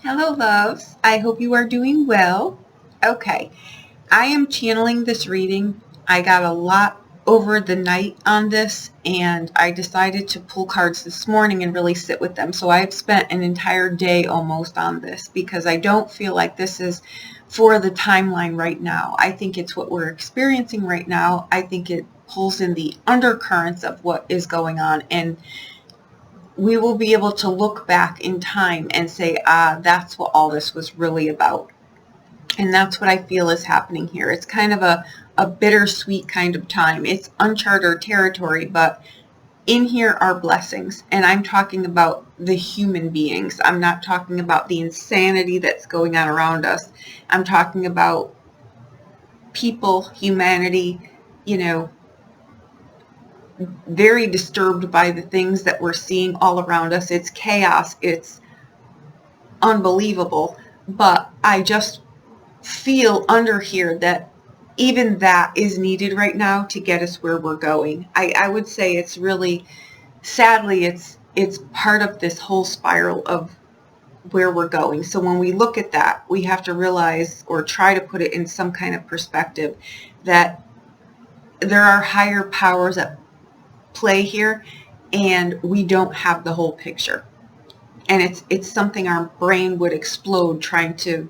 Hello, loves. I hope you are doing well. Okay, I am channeling this reading. I got a lot over the night on this, and I decided to pull cards this morning and really sit with them. So I've spent an entire day almost on this because I don't feel like this is for the timeline right now. I think it's what we're experiencing right now. I think it pulls in the undercurrents of what is going on, and we will be able to look back in time and say, that's what all this was really about. And that's what I feel is happening here. It's kind of a bittersweet kind of time. It's uncharted territory, but in here are blessings. And I'm talking about the human beings. I'm not talking about the insanity that's going on around us. I'm talking about people, humanity, very disturbed by the things that we're seeing all around us. It's chaos. It's unbelievable. But I just feel under here that even that is needed right now to get us where we're going. I would say it's really, sadly, it's part of this whole spiral of where we're going. So when we look at that, we have to realize, or try to put it in some kind of perspective, that there are higher powers at play here, and we don't have the whole picture. And it's something our brain would explode trying to,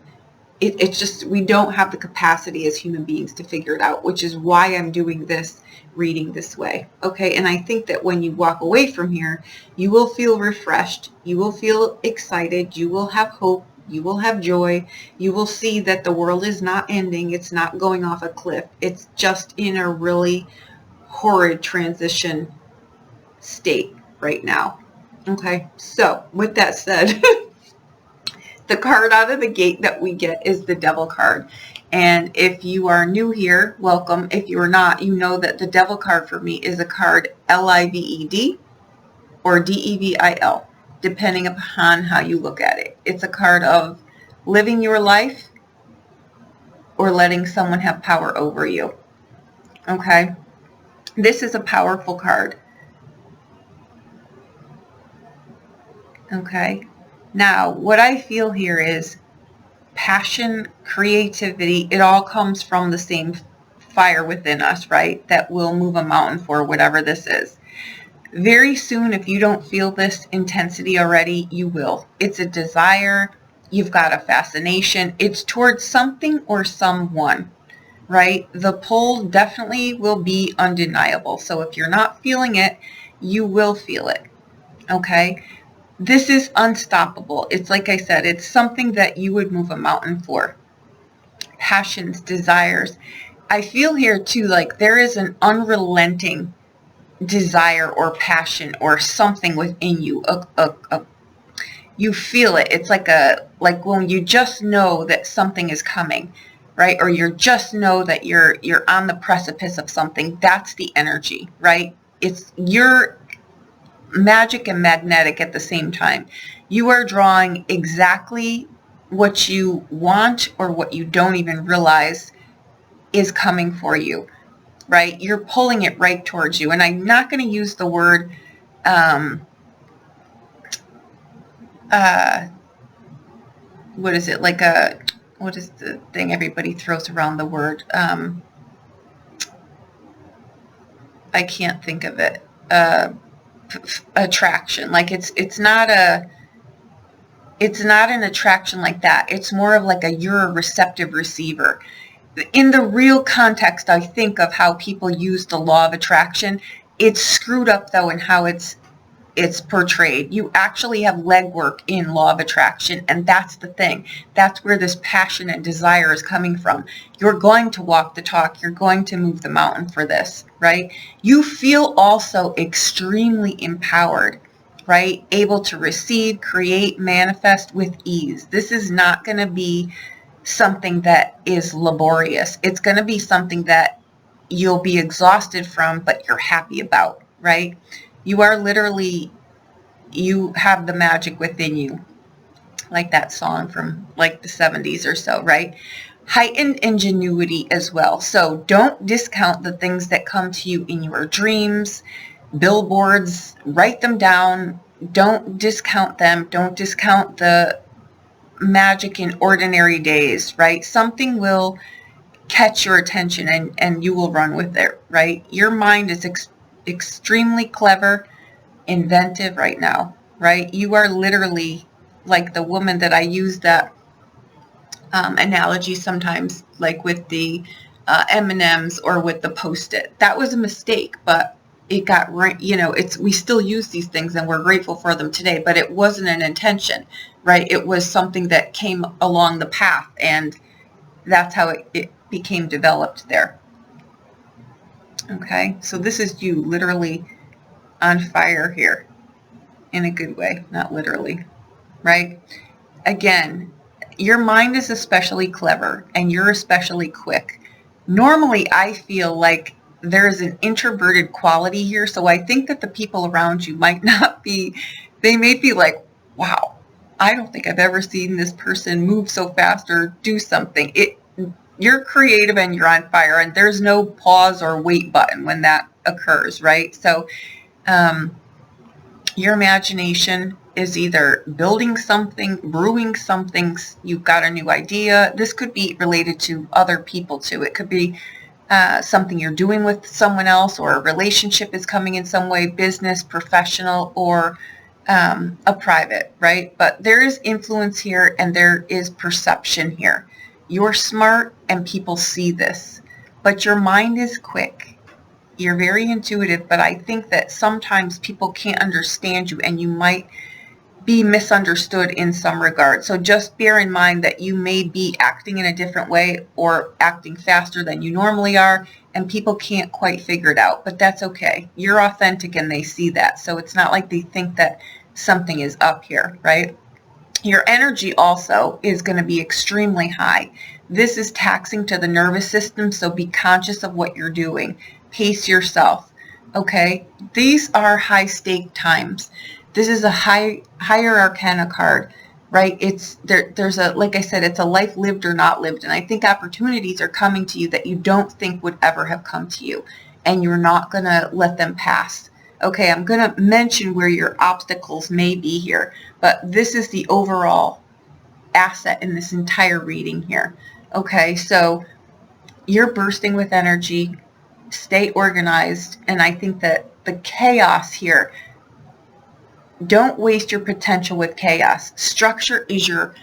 it's just, we don't have the capacity as human beings to figure it out, which is why I'm doing this reading this way. Okay, and I think that when you walk away from here, you will feel refreshed, you will feel excited, you will have hope, you will have joy, you will see that the world is not ending, it's not going off a cliff, it's just in a really horrid transition state right now. Okay, so with that said, the card out of the gate that we get is the Devil card. And if you are new here, welcome. If you are not, you know that the Devil card for me is a card Lived or Devil, depending upon how you look at it. It's a card of living your life or letting someone have power over you. Okay, this is a powerful card. Okay, now what I feel here is passion, creativity. It all comes from the same fire within us, right? That will move a mountain for whatever this is. Very soon, if you don't feel this intensity already, you will. It's a desire. You've got a fascination. It's towards something or someone, right? The pull definitely will be undeniable. So if you're not feeling it, you will feel it. Okay? This is unstoppable. It's like I said, it's something that you would move a mountain for. Passions, desires. I feel here too, like there is an unrelenting desire or passion or something within you. You feel it. It's like when you just know that something is coming, right? Or you just know that you're on the precipice of something. That's the energy, right? You're magic and magnetic at the same time. You are drawing exactly what you want or what you don't even realize is coming for you, right? You're pulling it right towards you. And I'm not going to use the word, what is it? What is the thing everybody throws around the word? I can't think of it. Attraction. Like it's not an attraction like that. It's more of like you're a receptive receiver. In the real context, I think of how people use the law of attraction. It's screwed up though in how it's portrayed. You actually have legwork in law of attraction, and that's the thing. That's where this passion and desire is coming from. You're going to walk the talk. You're going to move the mountain for this, right? You feel also extremely empowered, right? Able to receive, create, manifest with ease. This is not going to be something that is laborious. It's going to be something that you'll be exhausted from, but you're happy about, right? You are literally, you have the magic within you, like that song from like the 70s or so, right? Heightened ingenuity as well. So don't discount the things that come to you in your dreams, billboards, write them down. Don't discount them. Don't discount the magic in ordinary days, right? Something will catch your attention and you will run with it, right? Your mind is extremely clever, inventive right now, right? You are literally like the woman that I use that analogy sometimes, like with the M&Ms or with the Post-it. That was a mistake, but it got right. We still use these things and we're grateful for them today, but it wasn't an intention, right? It was something that came along the path, and that's how it became developed there. Okay, so this is you literally on fire here in a good way, not literally, right? Again, your mind is especially clever and you're especially quick. Normally, I feel like there's an introverted quality here, so I think that the people around you might not be, they may be like, wow, I don't think I've ever seen this person move so fast or do something. You're creative and you're on fire, and there's no pause or wait button when that occurs, right? So your imagination is either building something, brewing something, you've got a new idea. This could be related to other people too. It could be something you're doing with someone else, or a relationship is coming in some way, business, professional, or a private, right? But there is influence here and there is perception here. You're smart and people see this, but your mind is quick. You're very intuitive, but I think that sometimes people can't understand you and you might be misunderstood in some regard. So just bear in mind that you may be acting in a different way or acting faster than you normally are, and people can't quite figure it out, but that's okay. You're authentic and they see that. So it's not like they think that something is up here, right? Your energy also is going to be extremely high. This is taxing to the nervous system, so be conscious of what you're doing. Pace yourself, okay? These are high-stake times. This is a higher arcana card, right? There's a, like I said, it's a life lived or not lived, and I think opportunities are coming to you that you don't think would ever have come to you, and you're not going to let them pass. Okay, I'm going to mention where your obstacles may be here, but this is the overall asset in this entire reading here. Okay, so you're bursting with energy. Stay organized, and I think that the chaos here, don't waste your potential with chaos. Structure is your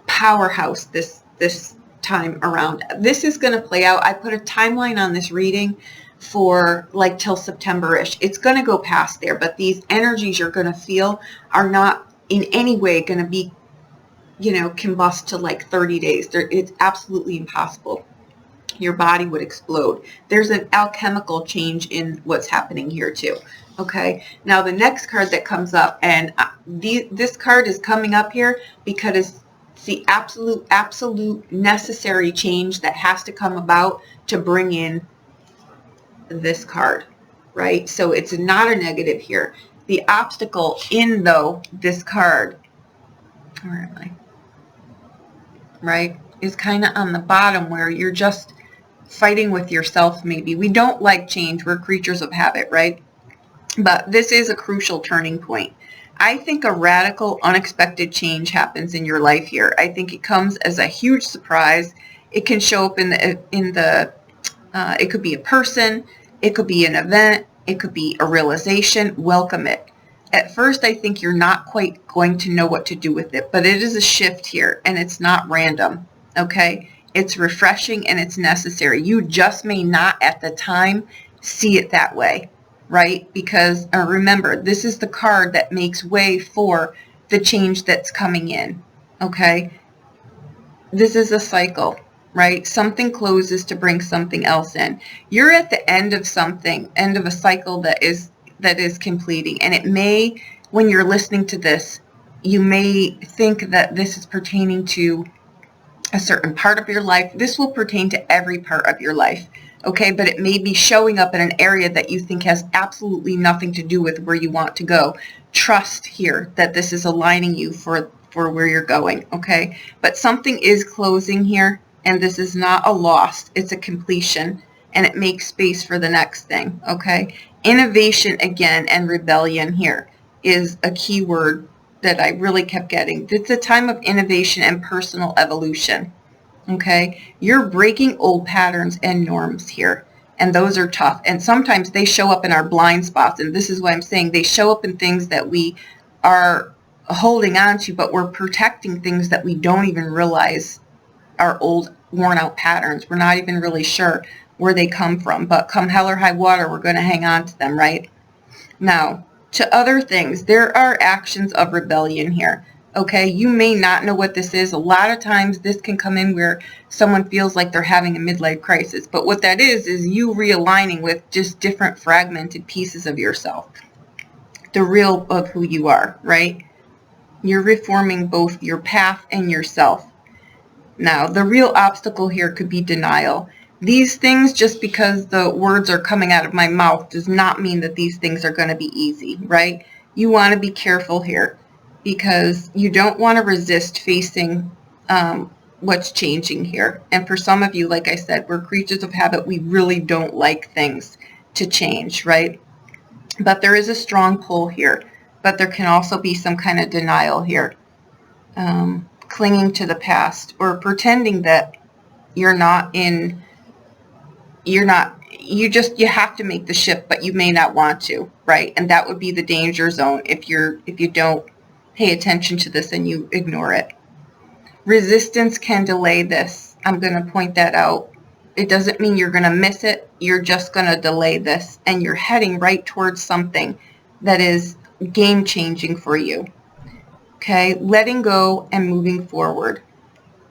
powerhouse this time around. This is going to play out. I put a timeline on this reading for like till September-ish. It's going to go past there, but these energies you're going to feel are not in any way going to be, combust to like 30 days. It's absolutely impossible. Your body would explode. There's an alchemical change in what's happening here too. Okay, now the next card that comes up, and this card is coming up here because it's the absolute necessary change that has to come about to bring in this card, right? So it's not a negative here. The obstacle in, though, this card, where am I? Right, is kind of on the bottom where you're just fighting with yourself maybe. We don't like change. We're creatures of habit, right? But this is a crucial turning point. I think a radical, unexpected change happens in your life here. I think it comes as a huge surprise. It can show up it could be a person, it could be an event, it could be a realization. Welcome it. At first, I think you're not quite going to know what to do with it, but it is a shift here, and it's not random, okay? It's refreshing and it's necessary. You just may not at the time see it that way, right? Because remember, this is the card that makes way for the change that's coming in, okay? This is a cycle, right? Something closes to bring something else in. You're at the end of something, end of a cycle that is completing. And it may, when you're listening to this, you may think that this is pertaining to a certain part of your life. This will pertain to every part of your life, okay? But it may be showing up in an area that you think has absolutely nothing to do with where you want to go. Trust here that this is aligning you for where you're going, okay? But something is closing here, and this is not a loss. It's a completion, and it makes space for the next thing, okay? Innovation again and rebellion here is a key word that I really kept getting. It's a time of innovation and personal evolution. Okay, you're breaking old patterns and norms here, and those are tough. And sometimes they show up in our blind spots, and this is what I'm saying. They show up in things that we are holding on to, but we're protecting things that we don't even realize are old, worn out patterns. We're not even really sure where they come from, but come hell or high water, we're going to hang on to them, right? Now, to other things, there are actions of rebellion here. Okay, you may not know what this is. A lot of times this can come in where someone feels like they're having a midlife crisis. But what that is you realigning with just different fragmented pieces of yourself. The real of who you are, right? You're reforming both your path and yourself. Now, the real obstacle here could be denial. These things, just because the words are coming out of my mouth, does not mean that these things are going to be easy, right? You want to be careful here because you don't want to resist facing what's changing here. And for some of you, like I said, we're creatures of habit. We really don't like things to change, right? But there is a strong pull here. But there can also be some kind of denial here. Clinging to the past or pretending that you have to make the shift, but you may not want to, right? And that would be the danger zone if you don't pay attention to this and you ignore it. Resistance can delay this. I'm going to point that out. It doesn't mean you're going to miss it. You're just going to delay this, and you're heading right towards something that is game changing for you. Okay, letting go and moving forward.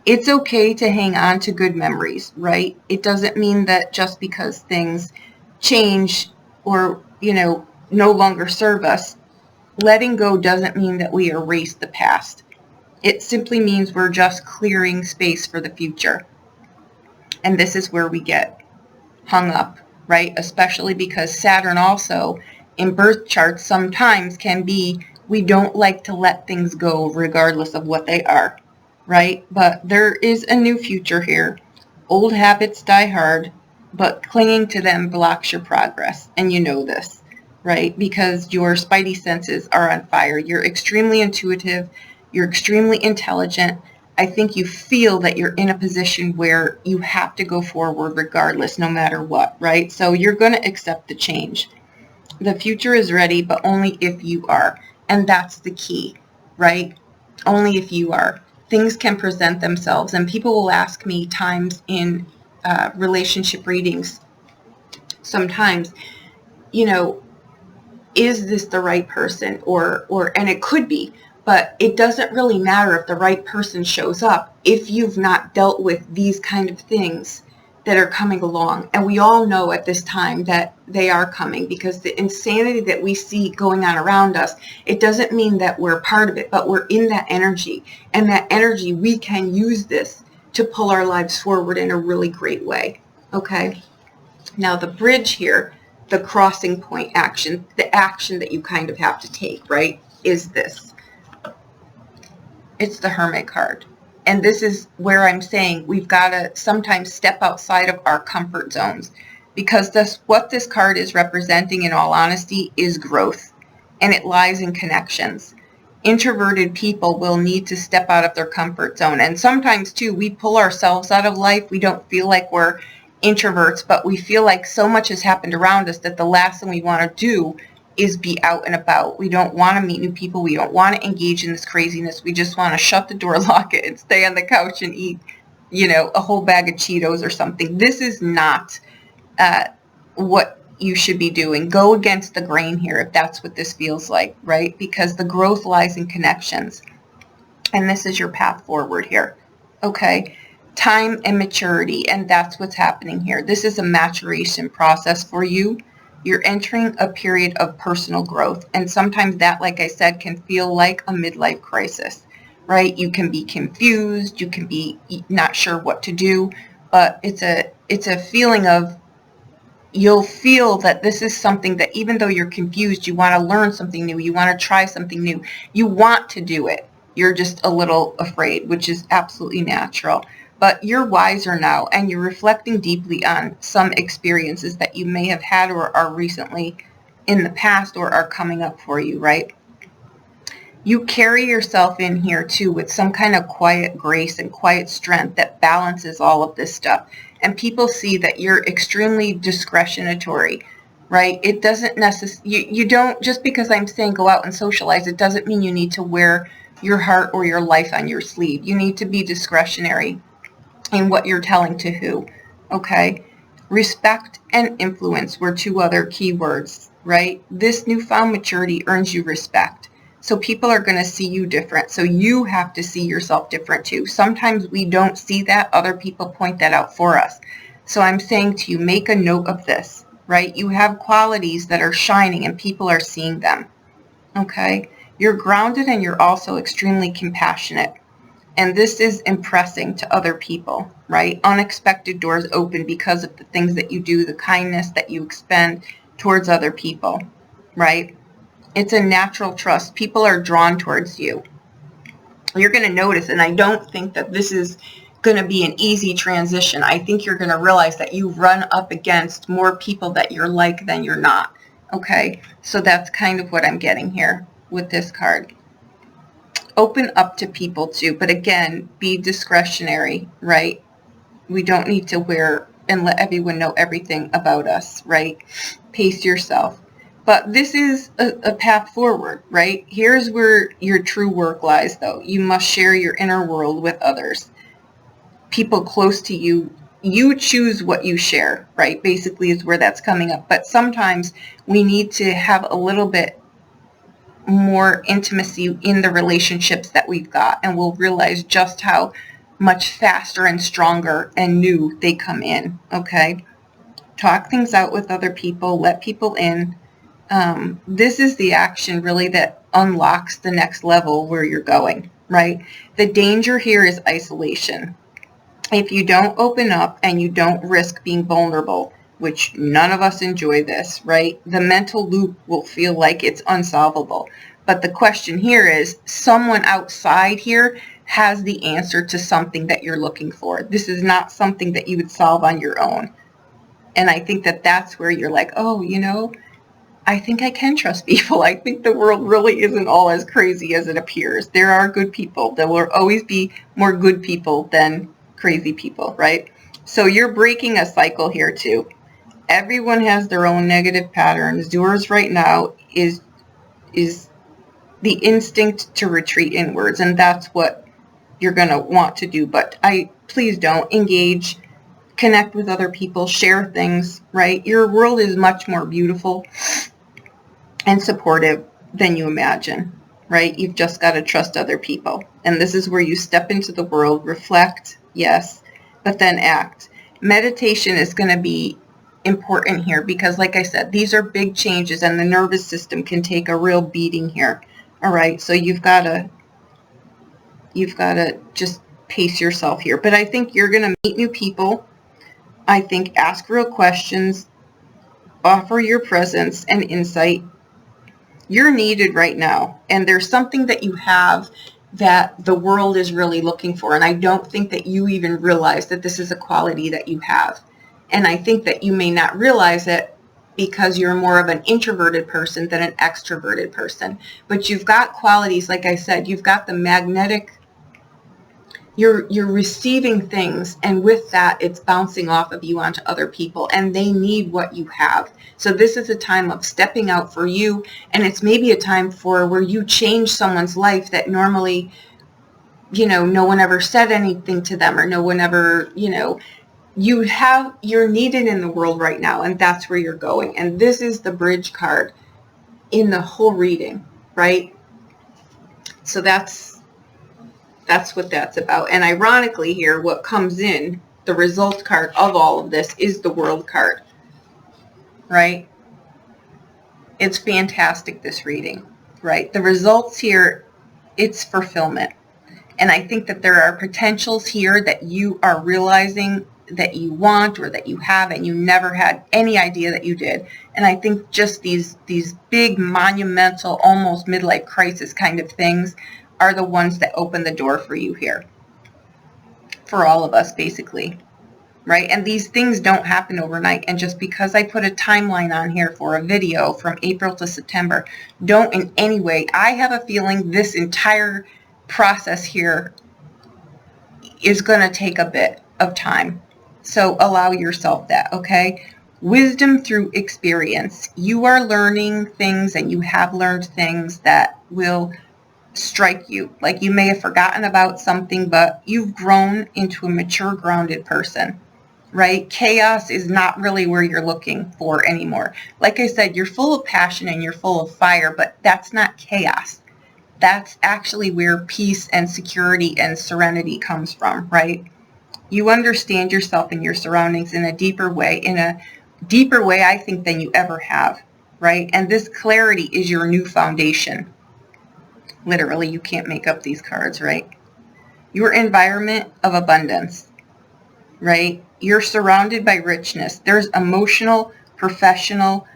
It's okay to hang on to good memories, right? It doesn't mean that just because things change or, no longer serve us, letting go doesn't mean that we erase the past. It simply means we're just clearing space for the future. And this is where we get hung up, right? Especially because Saturn also in birth charts sometimes can be, we don't like to let things go regardless of what they are, right? But there is a new future here. Old habits die hard, but clinging to them blocks your progress. And you know this, right? Because your spidey senses are on fire. You're extremely intuitive. You're extremely intelligent. I think you feel that you're in a position where you have to go forward regardless, no matter what, right? So you're going to accept the change. The future is ready, but only if you are. And that's the key, right? Only if you are. Things can present themselves. And people will ask me times in relationship readings, sometimes, is this the right person? And it could be, but it doesn't really matter if the right person shows up if you've not dealt with these kind of things that are coming along. And we all know at this time that they are coming, because the insanity that we see going on around us, it doesn't mean that we're part of it, but we're in that energy. And that energy, we can use this to pull our lives forward in a really great way. Okay. Now the bridge here, the crossing point action, the action that you kind of have to take, right, is this. It's the Hermit card. And this is where I'm saying we've got to sometimes step outside of our comfort zones, because what this card is representing, in all honesty, is growth, and it lies in connections. Introverted people will need to step out of their comfort zone. And sometimes, too, we pull ourselves out of life. We don't feel like we're introverts, but we feel like so much has happened around us that the last thing we want to do is be out and about. We don't want to meet new people. We don't want to engage in this craziness. We just want to shut the door, lock it, and stay on the couch and eat, a whole bag of Cheetos or something. This is not what you should be doing. Go against the grain here if that's what this feels like, right? Because the growth lies in connections. And this is your path forward here. Okay? Time and maturity, and that's what's happening here. This is a maturation process for you. You're entering a period of personal growth, and sometimes that, like I said, can feel like a midlife crisis, right? You can be confused, you can be not sure what to do, but it's a feeling of, you'll feel that this is something that, even though you're confused, you want to learn something new, you want to try something new, you want to do it. You're just a little afraid, which is absolutely natural. But you're wiser now, and you're reflecting deeply on some experiences that you may have had or are recently in the past or are coming up for you, right? You carry yourself in here too with some kind of quiet grace and quiet strength that balances all of this stuff. And people see that you're extremely discretionary, right? It doesn't necessarily, you don't, just because I'm saying go out and socialize, it doesn't mean you need to wear your heart or your life on your sleeve. You need to be discretionary in what you're telling to who, okay? Respect and influence were two other key words, right? This newfound maturity earns you respect. So people are going to see you different. So you have to see yourself different too. Sometimes we don't see that. Other people point that out for us. So I'm saying to you, make a note of this, right? You have qualities that are shining and people are seeing them, okay? You're grounded and you're also extremely compassionate. And this is impressing to other people, right? Unexpected doors open because of the things that you do, the kindness that you expend towards other people, right? It's a natural trust. People are drawn towards you. You're going to notice, and I don't think that this is going to be an easy transition. I think you're going to realize that you run up against more people that you're like than you're not. Okay, so that's kind of what I'm getting here with this card. Open up to people too, but again, be discretionary, right? We don't need to wear and let everyone know everything about us, right? Pace yourself. But this is a path forward, right? Here's where your true work lies, though. You must share your inner world with others. People close to you, you choose what you share, right? Basically is where that's coming up. But sometimes we need to have a little bit more intimacy in the relationships that we've got, and we'll realize just how much faster and stronger and new they come in, okay? Talk things out with other people, let people in. This is the action really that unlocks the next level where you're going, right? The danger here is isolation. If you don't open up and you don't risk being vulnerable, which none of us enjoy this, right? The mental loop will feel like it's unsolvable. But the question here is, someone outside here has the answer to something that you're looking for. This is not something that you would solve on your own. And I think that that's where you're like, oh, you know, I think I can trust people. I think the world really isn't all as crazy as it appears. There are good people. There will always be more good people than crazy people, right? So you're breaking a cycle here too. Everyone has their own negative patterns. Yours right now is the instinct to retreat inwards, and that's what you're going to want to do. But please don't engage, connect with other people, share things, right? Your world is much more beautiful and supportive than you imagine, right? You've just got to trust other people. And this is where you step into the world, reflect, yes, but then act. Meditation is going to be important here because, like I said, these are big changes and the nervous system can take a real beating here. All right, so you've got to just pace yourself here. But I think you're going to meet new people. I think ask real questions, offer your presence and insight. You're needed right now, and there's something that you have that the world is really looking for, and I don't think that you even realize that this is a quality that you have. And I think that you may not realize it because you're more of an introverted person than an extroverted person. But you've got qualities, like I said, you've got the magnetic, you're receiving things, and with that, it's bouncing off of you onto other people, and they need what you have. So this is a time of stepping out for you, and it's maybe a time for where you change someone's life that normally, you know, no one ever said anything to them, or no one ever, you know, you're needed in the world right now, and that's where you're going. And this is the bridge card in the whole reading, right? So that's what that's about. And ironically here, what comes in, the result card of all of this is the world card, right? It's fantastic, this reading, right? The results here, it's fulfillment. And I think that there are potentials here that you are realizing that you want or that you have and you never had any idea that you did. And I think just these big monumental, almost midlife crisis kind of things are the ones that open the door for you here. For all of us, basically. right? And these things don't happen overnight. And just because I put a timeline on here for a video from April to September, don't in any way, I have a feeling this entire process here is going to take a bit of time. So allow yourself that, okay? Wisdom through experience. You are learning things and you have learned things that will strike you. Like you may have forgotten about something, but you've grown into a mature, grounded person, right? Chaos is not really where you're looking for anymore. Like I said, you're full of passion and you're full of fire, but that's not chaos. That's actually where peace and security and serenity comes from, right? You understand yourself and your surroundings in a deeper way, I think, than you ever have, right? And this clarity is your new foundation. Literally, you can't make up these cards, right? Your environment of abundance, right? You're surrounded by richness. There's emotional, professional,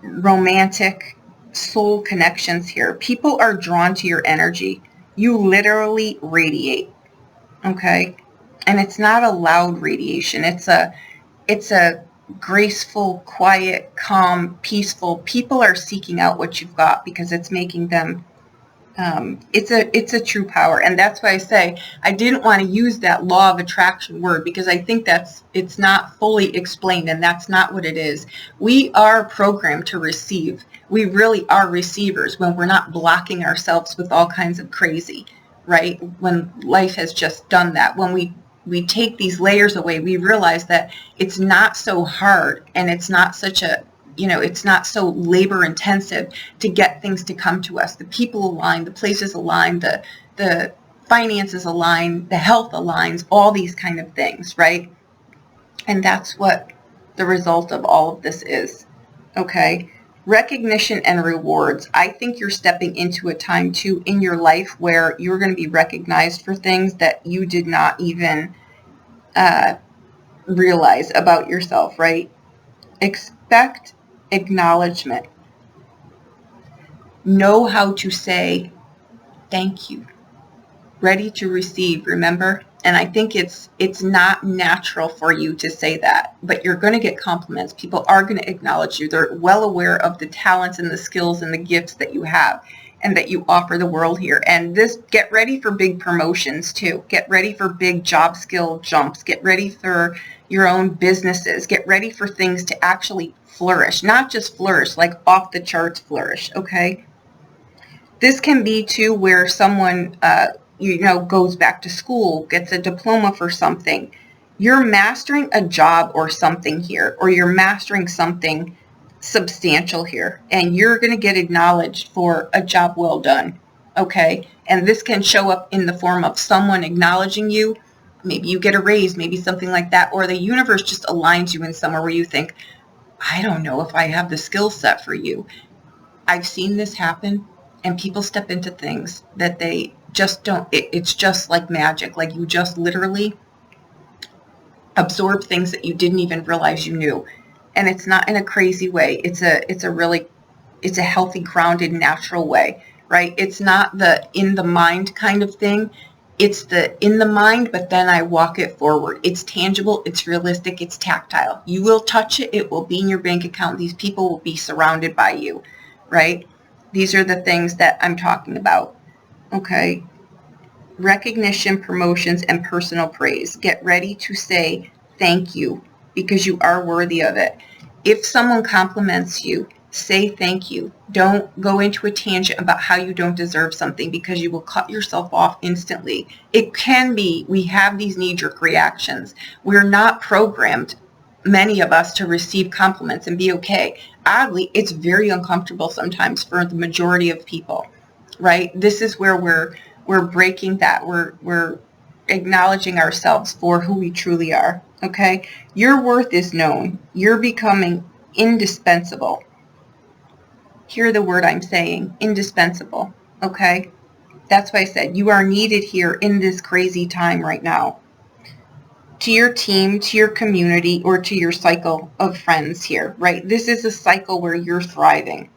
romantic, soul connections here. People are drawn to your energy. You literally radiate, okay? And it's not a loud radiation. It's a graceful, quiet, calm, peaceful. People are seeking out what you've got because it's making them, it's a true power. And that's why I say I didn't want to use that law of attraction word, because I think it's not fully explained, and that's not what it is. We are programmed to receive. We really are receivers when we're not blocking ourselves with all kinds of crazy, right? When life has just done that. When we take these layers away, we realize that it's not so hard, and it's not such a, it's not so labor intensive to get things to come to us. The people align, the places align, the finances align, the health aligns, all these kind of things, right? And that's what the result of all of this is, okay? Recognition and rewards. I think you're stepping into a time too in your life where you're going to be recognized for things that you did not even realize about yourself, right? Expect acknowledgement. Know how to say thank you. Ready to receive, remember? And I think it's not natural for you to say that, but you're going to get compliments. People are going to acknowledge you. They're well aware of the talents and the skills and the gifts that you have and that you offer the world here. And get ready for big promotions too. Get ready for big job skill jumps. Get ready for your own businesses. Get ready for things to actually flourish, not just flourish, like off the charts flourish, okay? This can be too where someone, goes back to school, gets a diploma for something. You're mastering a job or something here, or you're mastering something substantial here, and you're going to get acknowledged for a job well done, okay? And this can show up in the form of someone acknowledging you. Maybe you get a raise, maybe something like that, or the universe just aligns you in somewhere where you think, I don't know if I have the skill set for you. I've seen this happen, and people step into things that they just don't. It's just like magic. Like you just literally absorb things that you didn't even realize you knew. And it's not in a crazy way. It's a healthy, grounded, natural way, right? It's not the in the mind kind of thing. It's the in the mind, but then I walk it forward. It's tangible, it's realistic, it's tactile. You will touch it, it will be in your bank account. These people will be surrounded by you, right? These are the things that I'm talking about, okay? Recognition, promotions, and personal praise. Get ready to say thank you because you are worthy of it. If someone compliments you, say thank you. Don't go into a tangent about how you don't deserve something, because you will cut yourself off instantly. It can be, we have these knee-jerk reactions. We're not programmed, many of us, to receive compliments and be okay. Oddly, it's very uncomfortable sometimes for the majority of people, right? This is where we're breaking that. We're acknowledging ourselves for who we truly are, okay? Your worth is known. You're becoming indispensable. Hear the word I'm saying, indispensable, okay? That's why I said you are needed here in this crazy time right now. To your team, to your community, or to your cycle of friends here, right? This is a cycle where you're thriving.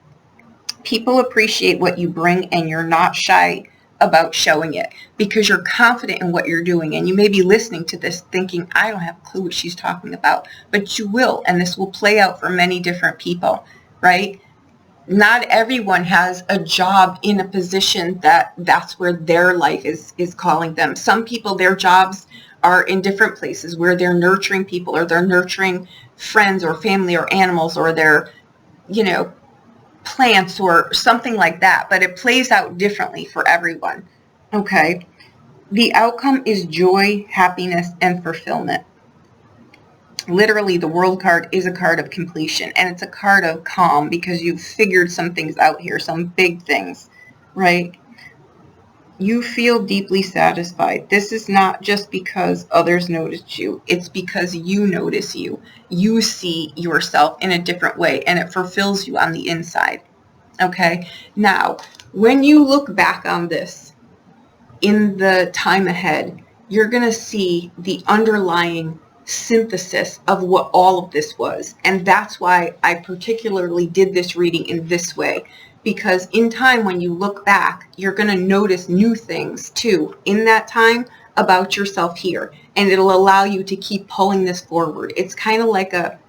People appreciate what you bring, and you're not shy about showing it because you're confident in what you're doing. And you may be listening to this thinking, I don't have a clue what she's talking about, but you will. And this will play out for many different people, right? Not everyone has a job in a position that's where their life is calling them. Some people, their jobs are in different places where they're nurturing people, or they're nurturing friends or family or animals, or they're, plants or something like that. But it plays out differently for everyone. Okay. The outcome is joy, happiness, and fulfillment. Literally, the world card is a card of completion, and it's a card of calm because you've figured some things out here, some big things, right? You feel deeply satisfied. This is not just because others notice you. It's because you notice you. You see yourself in a different way, and it fulfills you on the inside. Okay? Now, when you look back on this in the time ahead, you're going to see the underlying synthesis of what all of this was. And that's why I particularly did this reading in this way, because in time, when you look back, you're going to notice new things too in that time about yourself here, and it'll allow you to keep pulling this forward. It's kind of like a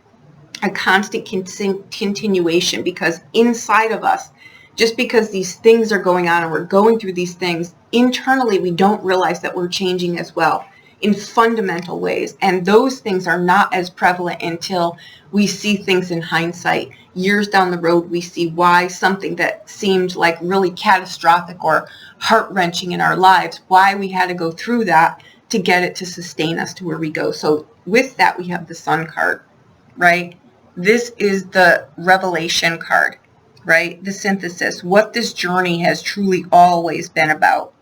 constant continuation, because inside of us, just because these things are going on and we're going through these things, internally we don't realize that we're changing as well in fundamental ways. And those things are not as prevalent until we see things in hindsight. Years down the road, we see why something that seemed like really catastrophic or heart-wrenching in our lives, why we had to go through that to get it to sustain us to where we go. So with that, we have the Sun card, right? This is the revelation card, right? The synthesis, what this journey has truly always been about.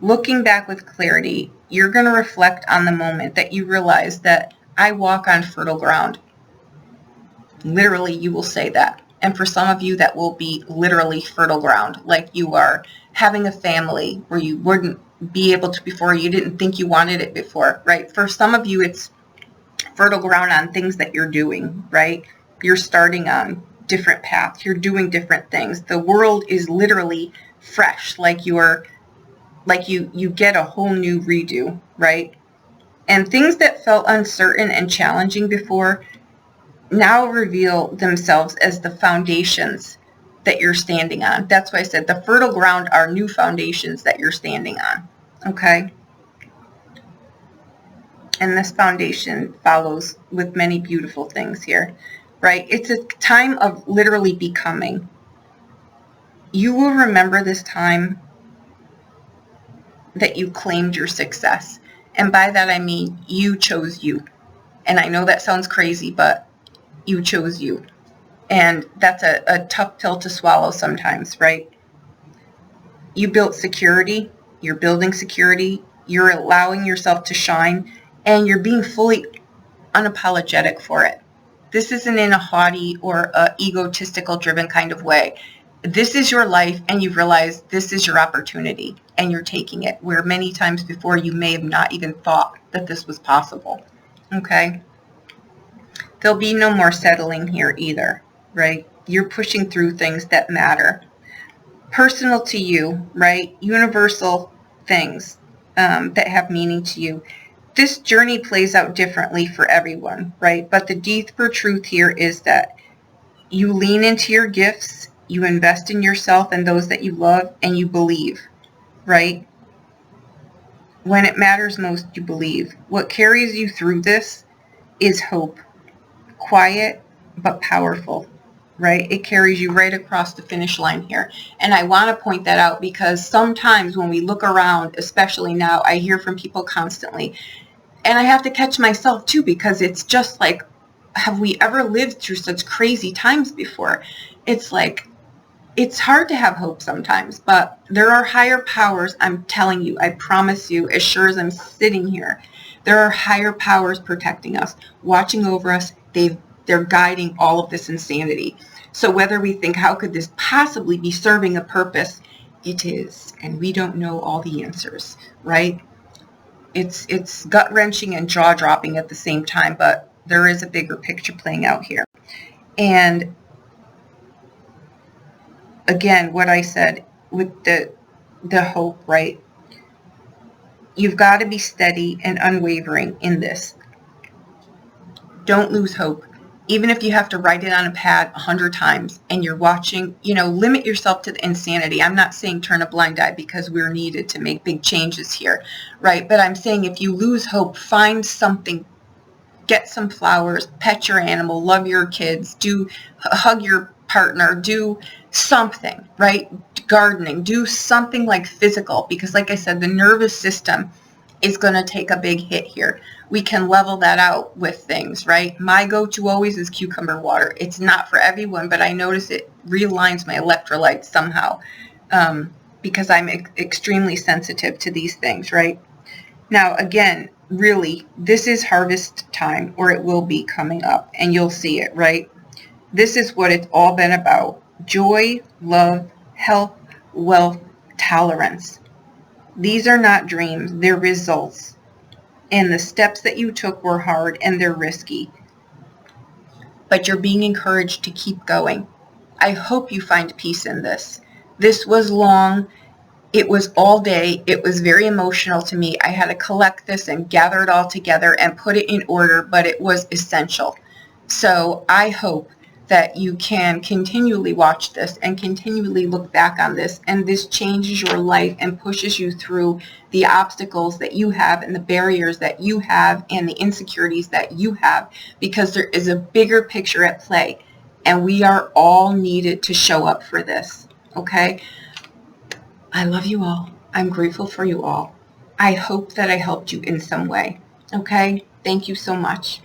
Looking back with clarity, you're going to reflect on the moment that you realize that I walk on fertile ground. Literally, you will say that. And for some of you, that will be literally fertile ground, like you are having a family where you wouldn't be able to before, you didn't think you wanted it before, right? For some of you, it's fertile ground on things that you're doing, right? You're starting on different paths. You're doing different things. The world is literally fresh, like you get a whole new redo, right? And things that felt uncertain and challenging before now reveal themselves as the foundations that you're standing on. That's why I said the fertile ground are new foundations that you're standing on, okay? And this foundation follows with many beautiful things here, right? It's a time of literally becoming. You will remember this time that you claimed your success. And by that, I mean you chose you. And I know that sounds crazy, but you chose you. And that's a tough pill to swallow sometimes, right? You built security. You're building security. You're allowing yourself to shine. And you're being fully unapologetic for it. This isn't in a haughty or a egotistical driven kind of way. This is your life, and you've realized this is your opportunity, and you're taking it, where many times before you may have not even thought that this was possible. Okay? There'll be no more settling here either, right? You're pushing through things that matter. Personal to you, right? Universal things that have meaning to you. This journey plays out differently for everyone, right? But the deeper truth here is that you lean into your gifts, you invest in yourself and those that you love, and you believe, right? When it matters most, you believe. What carries you through this is hope. Quiet, but powerful, right? It carries you right across the finish line here. And I want to point that out because sometimes when we look around, especially now, I hear from people constantly, and I have to catch myself too, because it's just like, have we ever lived through such crazy times before? It's like, it's hard to have hope sometimes, but there are higher powers. I'm telling you, I promise you, as sure as I'm sitting here, there are higher powers protecting us, watching over us. They're guiding all of this insanity. So whether we think, how could this possibly be serving a purpose? It is, and we don't know all the answers, right? It's gut-wrenching and jaw-dropping at the same time, but there is a bigger picture playing out here. And again, what I said with the the hope, right? You've got to be steady and unwavering in this. Don't lose hope. Even if you have to write it on a pad 100 times and you're watching, limit yourself to the insanity. I'm not saying turn a blind eye, because we're needed to make big changes here, right? But I'm saying if you lose hope, find something. Get some flowers, pet your animal, love your kids, hug your partner, do something, right? Gardening, do something like physical, because like I said, the nervous system is going to take a big hit here. We can level that out with things, right? My go-to always is cucumber water. It's not for everyone, but I notice it realigns my electrolytes somehow, because I'm extremely sensitive to these things, right? Now, again, really, this is harvest time, or it will be coming up, and you'll see it, right? This is what it's all been about. Joy, love, health, wealth, tolerance. These are not dreams, they're results. And the steps that you took were hard and they're risky. But you're being encouraged to keep going. I hope you find peace in this. This was long. It was all day. It was very emotional to me. I had to collect this and gather it all together and put it in order, but it was essential. So I hope that you can continually watch this and continually look back on this, and this changes your life and pushes you through the obstacles that you have and the barriers that you have and the insecurities that you have, because there is a bigger picture at play, and we are all needed to show up for this, okay? I love you all. I'm grateful for you all. I hope that I helped you in some way. Okay? Thank you so much.